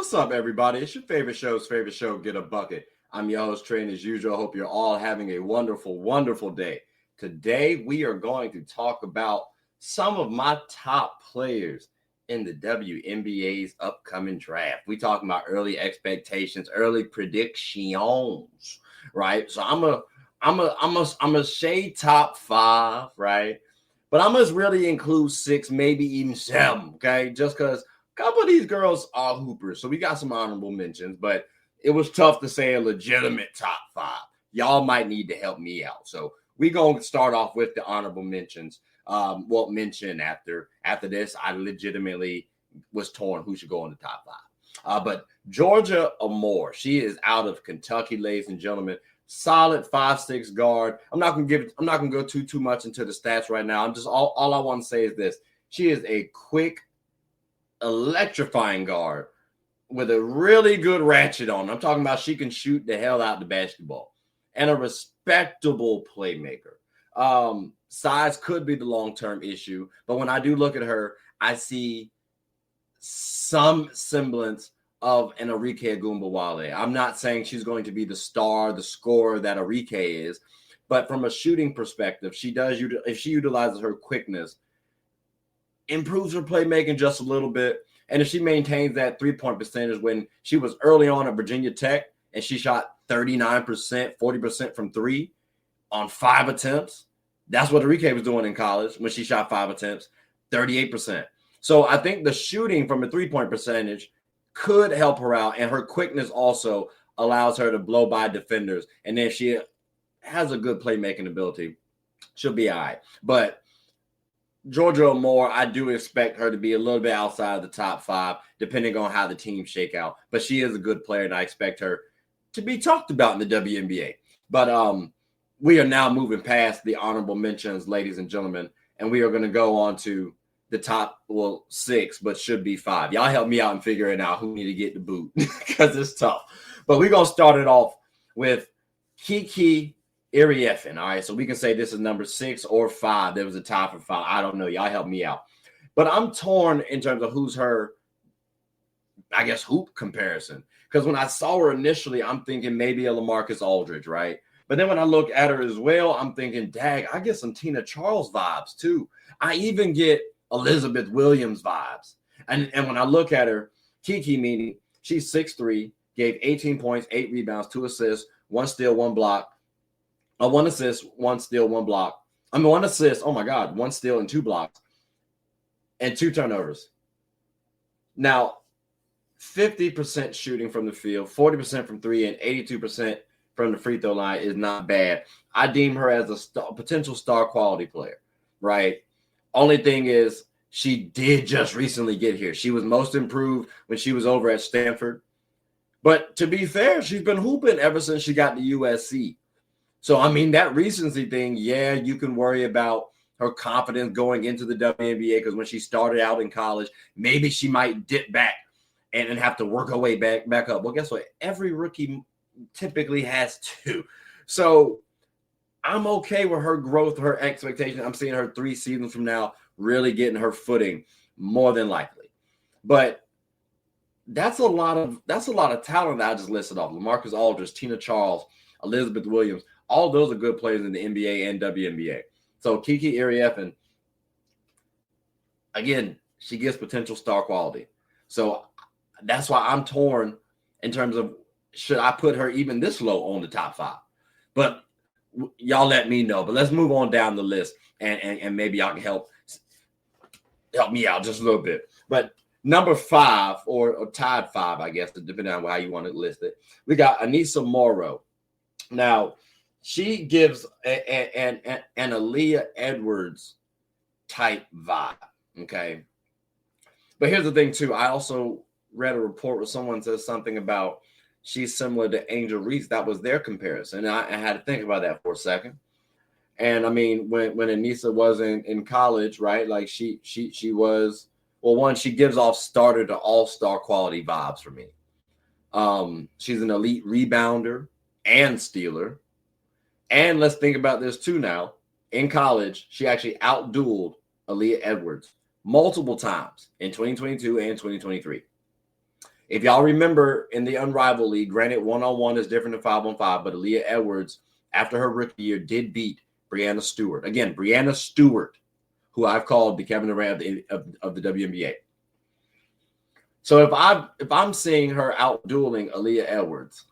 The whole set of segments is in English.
What's up, everybody? It's your favorite show, Get a Bucket. I'm your host, Trey, and as usual, I hope you're all having a wonderful, wonderful day. Today, we are going to talk about some of my top players in the WNBA's upcoming draft. We talking about early expectations, early predictions, right? So I'm a shade top 5, right? But I must really include 6, maybe even 7, okay? Just because a couple of these girls are hoopers. So we got some honorable mentions, but it was tough to say a legitimate top 5. Y'all might need to help me out. So we're going to start off with the honorable mentions. Mention after this, I legitimately was torn who should go in the top 5. But Georgia Amore, she is out of Kentucky, ladies and gentlemen. Solid 5'6" guard. I'm not gonna go too much into the stats right now. I'm just all I want to say is this: she is a quick, electrifying guard with a really good ratchet on. I'm talking about she can shoot the hell out the basketball and a respectable playmaker. Size could be the long-term issue, but when I do look at her, I see some semblance of an Arike Agumbawale. I'm not saying she's going to be the star, the scorer that Arike is, but from a shooting perspective, if she utilizes her quickness, improves her playmaking just a little bit, and if she maintains that three-point percentage when she was early on at Virginia Tech and she shot 39%, 40% from 3 on 5 attempts, that's what Arike was doing in college when she shot 5 attempts, 38%. So I think the shooting from a three-point percentage could help her out, and her quickness also allows her to blow by defenders. And then she has a good playmaking ability, she'll be all right. But Georgia Amore, I do expect her to be a little bit outside of the top 5, depending on how the teams shake out. But she is a good player, and I expect her to be talked about in the WNBA. But we are now moving past the honorable mentions, ladies and gentlemen, and we are going to go on to the top, 6, but should be 5. Y'all help me out in figuring out who need to get the boot because it's tough. But we're going to start it off with Kiki Iriefin. All right, so we can say this is number 6 or 5. There was a tie for 5. I don't know. Y'all help me out. But I'm torn in terms of who's her, I guess, hoop comparison. Because when I saw her initially, I'm thinking maybe a LaMarcus Aldridge, right? But then when I look at her as well, I'm thinking, dag, I get some Tina Charles vibes too. I even get Elizabeth Williams vibes. And when I look at her, Kiki, meaning she's 6'3", gave 18 points, 8 rebounds, 2 assists, 1 steal, 1 block. 1 assist, 1 steal, 1 block. 1 assist, 1 steal and 2 blocks. And 2 turnovers. Now, 50% shooting from the field, 40% from 3, and 82% from the free throw line is not bad. I deem her as a potential star quality player, right? Only thing is, she did just recently get here. She was most improved when she was over at Stanford. But to be fair, she's been hooping ever since she got to USC. So, that recency thing, yeah, you can worry about her confidence going into the WNBA because when she started out in college, maybe she might dip back and have to work her way back up. Well, guess what? Every rookie typically has to. So I'm okay with her growth, her expectation. I'm seeing her 3 seasons from now really getting her footing more than likely. But that's a lot of talent that I just listed off. LaMarcus Aldridge, Tina Charles, Elizabeth Williams, all those are good players in the NBA and WNBA. So Kiki Iriefin, again, she gives potential star quality. So that's why I'm torn in terms of should I put her even this low on the top 5. But y'all let me know. But let's move on down the list, and maybe y'all can help me out just a little bit. But number 5 or tied 5, I guess, depending on how you want to list it, we got Anissa Morrow. Now, she gives an Aaliyah Edwards type vibe, okay? But here's the thing, too. I also read a report where someone says something about she's similar to Angel Reese. That was their comparison. And I had to think about that for a second. And when Anissa was in college, right? Like she was, she gives off starter to all-star quality vibes for me. She's an elite rebounder and stealer. And let's think about this too now. In college, she actually outdueled Aaliyah Edwards multiple times in 2022 and 2023. If y'all remember in the Unrivaled League, granted, one-on-one is different than 5-on-5, but Aaliyah Edwards, after her rookie year, did beat Breanna Stewart. Again, Breanna Stewart, who I've called the Kevin Durant of the WNBA. So if I'm seeing her out dueling Aaliyah Edwards,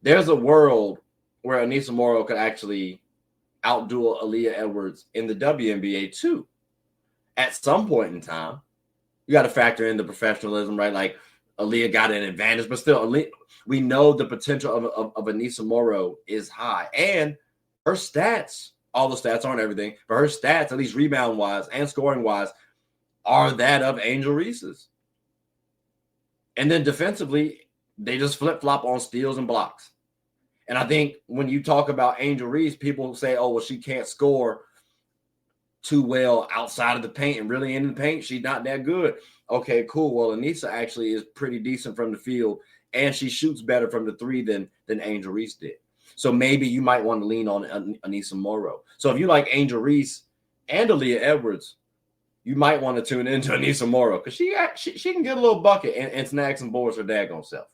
there's a world where Anissa Morrow could actually outduel Aaliyah Edwards in the WNBA too. At some point in time, you got to factor in the professionalism, right? Like Aaliyah got an advantage, but still, we know the potential of Anissa Morrow is high, and her stats, all the stats aren't everything, but her stats, at least rebound wise and scoring wise, are that of Angel Reese's. And then defensively, they just flip-flop on steals and blocks. And I think when you talk about Angel Reese, people say, oh, well, she can't score too well outside of the paint, and really in the paint, she's not that good. Okay, cool. Well, Anissa actually is pretty decent from the field, and she shoots better from the three than Angel Reese did. So maybe you might want to lean on Anissa Morrow. So if you like Angel Reese and Aaliyah Edwards, you might want to tune into Anissa Morrow because she can get a little bucket and snag some boards her daggone self.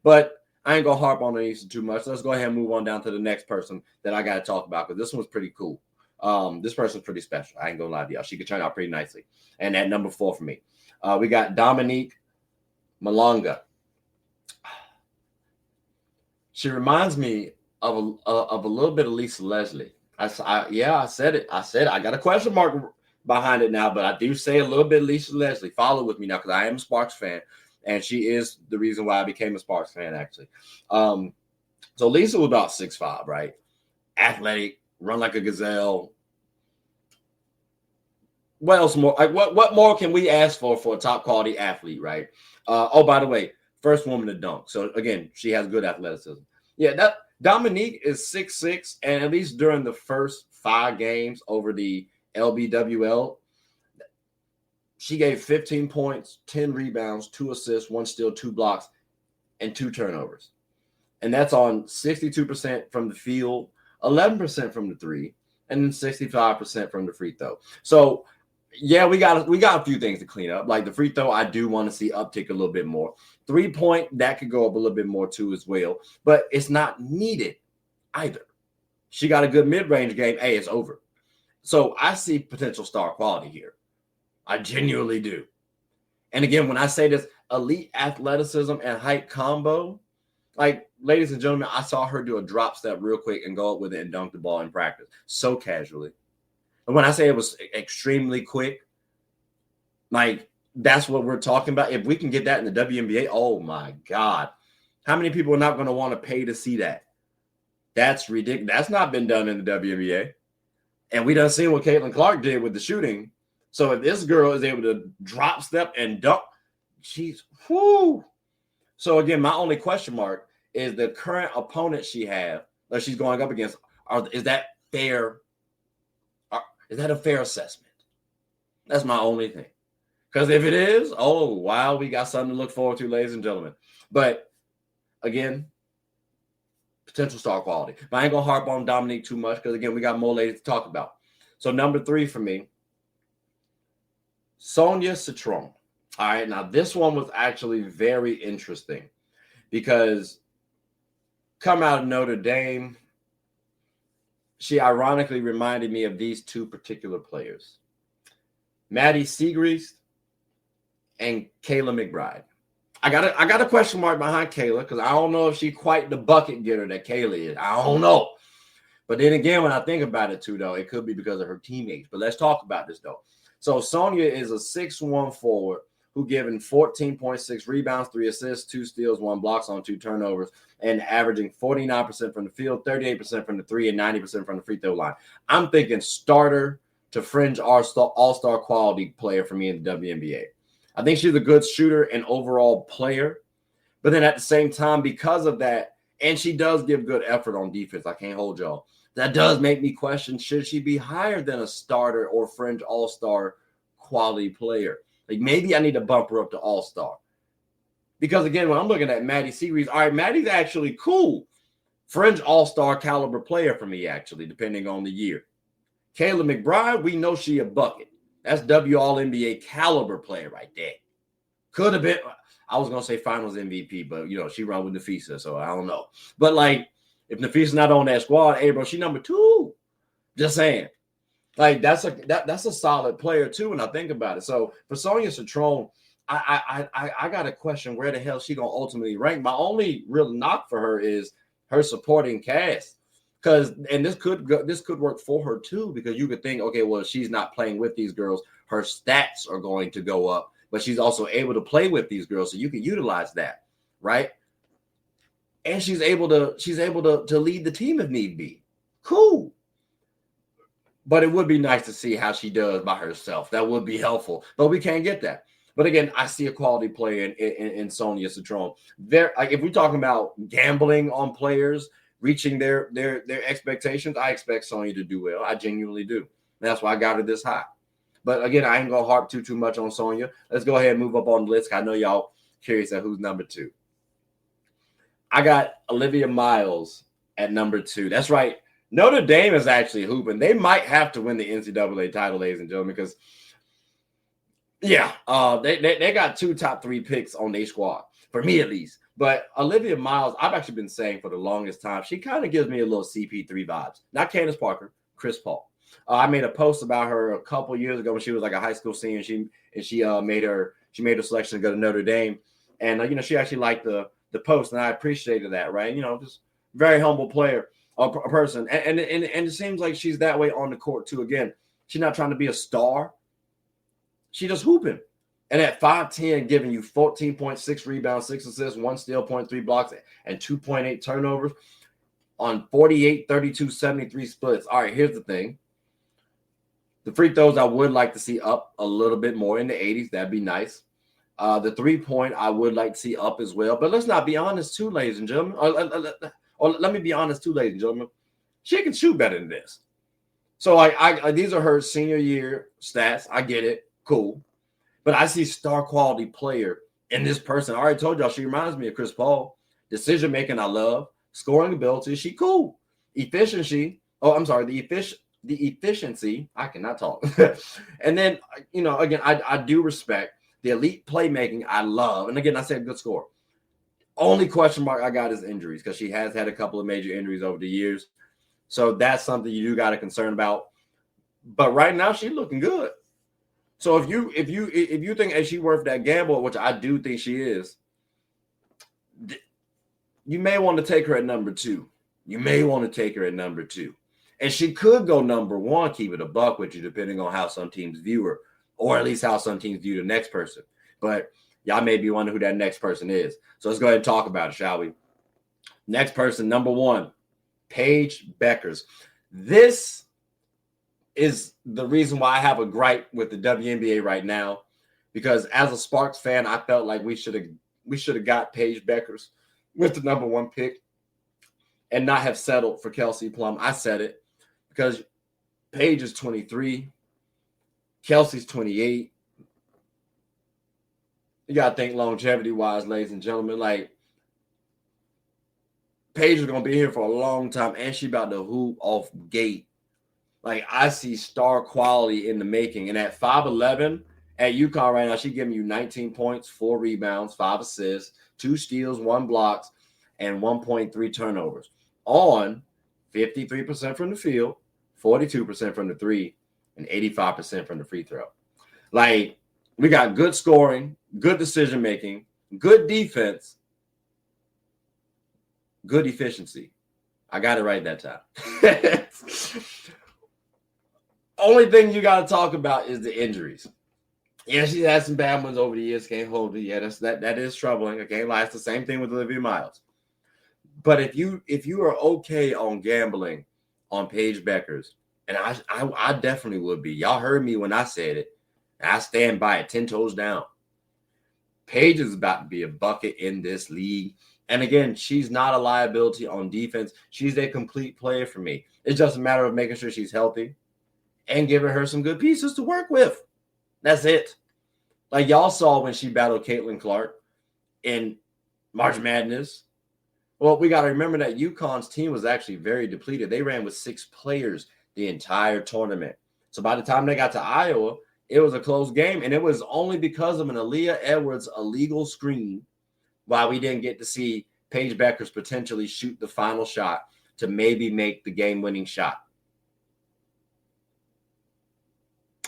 But I ain't going to harp on Anissa too much. Let's go ahead and move on down to the next person that I got to talk about because this one's pretty cool. This person's pretty special. I ain't going to lie to y'all. She could turn out pretty nicely. And at number 4 for me, we got Dominique Malonga. She reminds me of a little bit of Lisa Leslie. I said it. I got a question mark behind it now, but I do say a little bit of Lisa Leslie. Follow with me now because I am a Sparks fan, and she is the reason why I became a Sparks fan, actually. So Lisa was about 6'5", right? Athletic, run like a gazelle. What else more? Like what more can we ask for a top quality athlete, right? Oh, by the way, first woman to dunk. So again, she has good athleticism. Yeah, that Dominique is 6'6", and at least during the first 5 games over the LBWL, she gave 15 points, 10 rebounds, 2 assists, 1 steal, 2 blocks, and 2 turnovers. And that's on 62% from the field, 11% from the three, and then 65% from the free throw. So, yeah, we got a few things to clean up. Like the free throw, I do want to see uptick a little bit more. 3-point, that could go up a little bit more too as well. But it's not needed either. She got a good mid-range game. Hey, it's over. So I see potential star quality here. I genuinely do. And again, when I say this elite athleticism and height combo, like, ladies and gentlemen, I saw her do a drop step real quick and go up with it and dunk the ball in practice so casually. And when I say it was extremely quick, like, that's what we're talking about. If we can get that in the WNBA, oh, my God. How many people are not going to want to pay to see that? That's ridiculous. That's not been done in the WNBA. And we done seen what Caitlin Clark did with the shooting. So if this girl is able to drop step and dunk, she's whoo. So again, my only question mark is the current opponent she have that she's going up against. Is that fair? Is that a fair assessment? That's my only thing. Because if it is, oh wow, we got something to look forward to, ladies and gentlemen. But again, potential star quality. But I ain't gonna harp on Dominique too much because again, we got more ladies to talk about. So number 3 for me, Sonia Citron. All right, now this one was actually very interesting because come out of Notre Dame, she ironically reminded me of these 2 particular players, Maddie Siegrist and Kayla McBride. I got a question mark behind Kayla because I don't know if she's quite the bucket getter that Kayla is. I don't know. But then again, when I think about it too, though, it could be because of her teammates. But let's talk about this, though. So Sonia is a 6'1" forward who given 14.6 rebounds, 3 assists, 2 steals, 1 blocks on 2 turnovers, and averaging 49% from the field, 38% from the three, and 90% from the free throw line. I'm thinking starter to fringe all-star quality player for me in the WNBA. I think she's a good shooter and overall player. But then at the same time, because of that, and she does give good effort on defense, I can't hold y'all, that does make me question, should she be higher than a starter or fringe all-star quality player? Like maybe I need to bump her up to all-star. Because again, when I'm looking at Maddie Siegrist, all right, Maddie's actually cool. Fringe all-star caliber player for me, actually, depending on the year. Kayla McBride, we know she a bucket. That's WNBA caliber player right there. Could have been. I was gonna say Finals MVP, but she run with Nafisa, so I don't know. But like, if Nafisa's not on that squad, hey bro, she number 2. Just saying. Like that's a solid player too, when I think about it. So for Sonya Citron, I got a question where the hell she gonna ultimately rank. My only real knock for her is her supporting cast, and this could work for her too, because you could think, okay, well, she's not playing with these girls, her stats are going to go up, but she's also able to play with these girls, so you can utilize that, right? And she's able to lead the team if need be. Cool. But it would be nice to see how she does by herself. That would be helpful. But we can't get that. But again, I see a quality player in Sonya Citron. If we're talking about gambling on players reaching their expectations, I expect Sonya to do well. I genuinely do. That's why I got her this high. But again, I ain't gonna harp too much on Sonya. Let's go ahead and move up on the list. I know y'all curious at who's number 2. I got Olivia Miles at number 2. That's right. Notre Dame is actually hooping. They might have to win the NCAA title, ladies and gentlemen, because they got 2 top 3 picks on their squad, for me at least. But Olivia Miles, I've actually been saying for the longest time, she kind of gives me a little CP3 vibes. Not Candace Parker, Chris Paul. I made a post about her a couple years ago when she was like a high school senior. She made her selection to go to Notre Dame, and she actually liked the post, and I appreciated that, right? Just very humble player. A person, and it seems like she's that way on the court too. Again, she's not trying to be a star. She just hooping. And at 5'10", giving you 14.6 rebounds, 6 assists, 1 steal, 0.3 blocks, and 2.8 turnovers on 48, 32, 73 splits. All right, here's the thing. The free throws I would like to see up a little bit more in the 80s. That'd be nice. The 3-point I would like to see up as well. But let's not be honest too, ladies and gentlemen. Or let me be honest too, ladies and gentlemen. She can shoot better than this. So these are her senior year stats. I get it. Cool. But I see star quality player in this person. I already told y'all she reminds me of Chris Paul. Decision making, I love. Scoring ability, she cool. Efficiency. Oh, I'm sorry. The efficiency. I cannot talk. And then, again, I do respect the elite playmaking. I love. And again, I said good score. Only question mark I got is injuries, because she has had a couple of major injuries over the years. So that's something you do got to concern about. But right now she's looking good. So if you think is she worth that gamble, which I do think she is, you may want to take her at number 2. You may want to take her at number 2. And she could go number 1, keep it a buck with you, depending on how some teams view her, or at least how some teams view the next person. But y'all may be wondering who that next person is. So let's go ahead and talk about it, shall we? Next person, number 1, Paige Beckers. This is the reason why I have a gripe with the WNBA right now, because as a Sparks fan, I felt like we should have got Paige Beckers with the number 1 pick and not have settled for Kelsey Plum. I said it, because Paige is 23, Kelsey's 28. You got to think longevity-wise, ladies and gentlemen. Like, Paige is going to be here for a long time, and she about to hoop off gate. Like, I see star quality in the making. And at 5'11", at UConn right now, she's giving you 19 points, 4 rebounds, 5 assists, 2 steals, 1 blocks, and 1.3 turnovers on 53% from the field, 42% from the 3, and 85% from the free throw. Like, we got good scoring, good decision-making, good defense, good efficiency. I got it right that time. Only thing you got to talk about is the injuries. Yeah, she's had some bad ones over the years. Can't hold it. Yeah, that is troubling. I can't lie. It's the same thing with Olivia Miles. But if you are okay on gambling on Paige Beckers, and I definitely would be. Y'all heard me when I said it. I stand by it 10 toes down. Paige is about to be a bucket in this league. And again, she's not a liability on defense. She's a complete player for me. It's just a matter of making sure she's healthy and giving her some good pieces to work with. That's it. Like y'all saw when she battled Caitlin Clark in March Madness. Well, we got to remember that UConn's team was actually very depleted. They ran with 6 players the entire tournament. So by the time they got to Iowa, It was a close game, and it was only because of an Aaliyah Edwards illegal screen why we didn't get to see Paige Bueckers potentially shoot the final shot to maybe make the game-winning shot.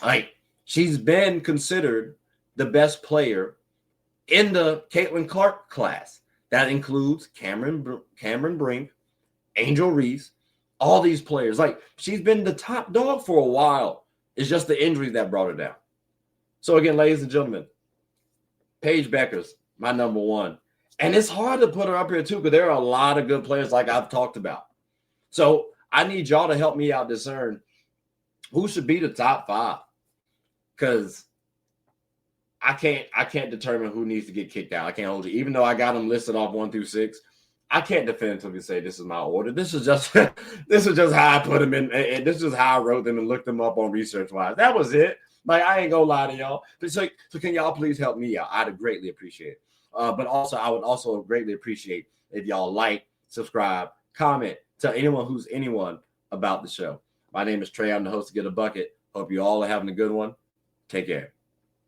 Like, she's been considered the best player in the Caitlin Clark class. That includes Cameron Brink, Angel Reese, all these players. Like, she's been the top dog for a while. It's just the injuries that brought her down. So again, ladies and gentlemen, Paige Bueckers, my number one. And it's hard to put her up here too, because there are a lot of good players like I've talked about. So I need y'all to help me out discern who should be the top 5. Because I can't determine who needs to get kicked out. I can't hold you. Even though I got them listed off 1 through 6, I can't definitively say this is my order. This is just how I put them in, and this is how I wrote them and looked them up on research wise. That was it. Like, I ain't gonna lie to y'all. So can y'all please help me out? I'd greatly appreciate it. But also, I would also greatly appreciate if y'all like, subscribe, comment, tell anyone about the show. My name is Trey. I'm the host of Get a Bucket. Hope you all are having a good one. Take care.